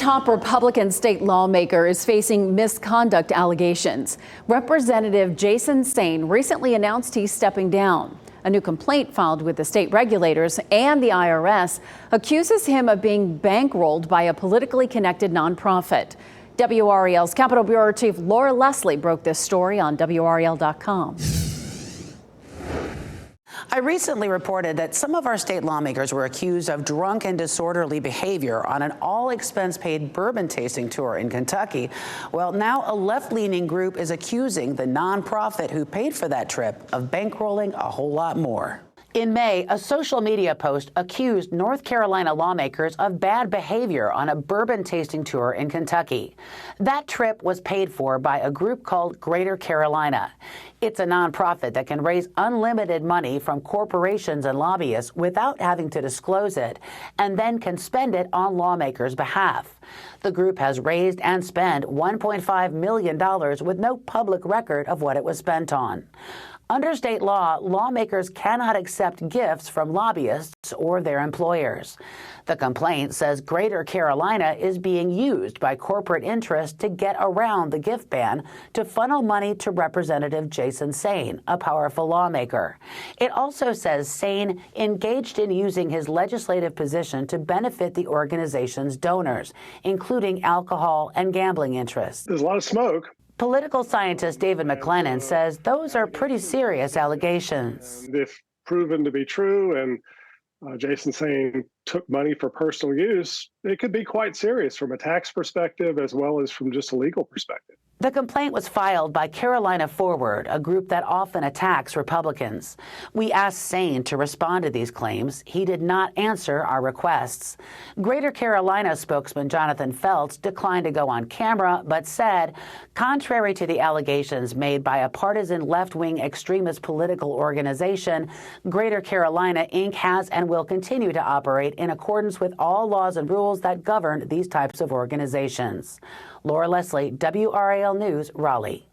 top Republican state lawmaker is facing misconduct allegations. Representative Jason Sain recently announced he's stepping down. A new complaint filed with the state regulators and the IRS accuses him of being bankrolled by a politically connected nonprofit. WRAL's Capitol Bureau Chief Laura Leslie broke this story on WRAL.com. I recently reported that some of our state lawmakers were accused of drunk and disorderly behavior on an all-expense-paid bourbon tasting tour in Kentucky. Well, now a left-leaning group is accusing the nonprofit who paid for that trip of bankrolling a whole lot more. In May, a social media post accused North Carolina lawmakers of bad behavior on a bourbon tasting tour in Kentucky. That trip was paid for by a group called Greater Carolina. It's a nonprofit that can raise unlimited money from corporations and lobbyists without having to disclose it, and then can spend it on lawmakers' behalf. The group has raised and spent $1.5 million with no public record of what it was spent on. Under state law, lawmakers cannot accept gifts from lobbyists or their employers. The complaint says Greater Carolina is being used by corporate interests to get around the gift ban to funnel money to Representative Jason Sain, a powerful lawmaker. It also says Sain engaged in using his legislative position to benefit the organization's donors, including alcohol and gambling interests. There's a lot of smoke. Political scientist David McLennan says those are pretty serious allegations. And if proven to be true and Jason Sain took money for personal use, it could be quite serious from a tax perspective as well as from just a legal perspective. The complaint was filed by Carolina Forward, a group that often attacks Republicans. We asked Sain to respond to these claims. He did not answer our requests. Greater Carolina spokesman Jonathan Feltz declined to go on camera, but said, contrary to the allegations made by a partisan left-wing extremist political organization, Greater Carolina, Inc. has and will continue to operate in accordance with all laws and rules that govern these types of organizations. Laura Leslie, WRAL News, Raleigh.